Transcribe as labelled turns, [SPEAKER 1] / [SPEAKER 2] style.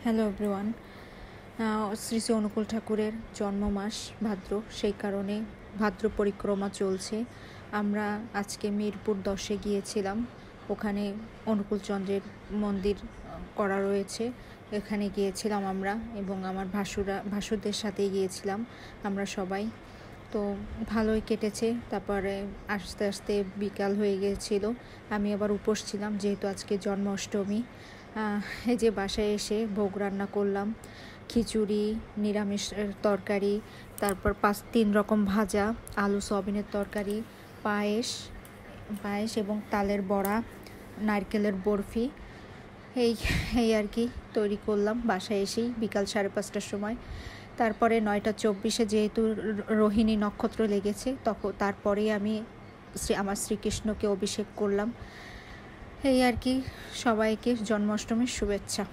[SPEAKER 1] Hello everyone. Shri Shri Anukul ঠাকুরের জন্ম মাস ভাদ্র, সেই কারণে ভাদ্র পরিক্রমা চলছে। আমরা আজকে মিরপুর 10-এ গিয়েছিলাম। ওখানে অনুকূলচন্দ্রের মন্দির করা রয়েছে, এখানে গিয়েছিলাম আমরা এবং আমার ভাসুরদের সাথেই গিয়েছিলাম আমরা সবাই। তো ভালোই কেটেছে। তারপরে আস্তে আস্তে বিকাল হয়ে গিয়েছিল। আমি আবার উপোস ছিলাম, যেহেতু আজকে জন্মাষ্টমী। এই যে বাসায় এসে ভোগ রান্না করলাম, খিচুড়ি, নিরামিষ তরকারি, তারপর 3 রকম ভাজা, আলু সয়াবিনের তরকারি, পায়েস এবং তালের বড়া, নারকেলের বরফি, এই আর কি তৈরি করলাম বাসায় এসেই বিকাল 5:30টার সময়। তারপরে 9:24-এ যেহেতু রোহিণী নক্ষত্র লেগেছে, তারপরেই আমি আমার শ্রীকৃষ্ণকে অভিষেক করলাম। এই আর কি। সবাইকে জন্মাষ্টমীর শুভেচ্ছা।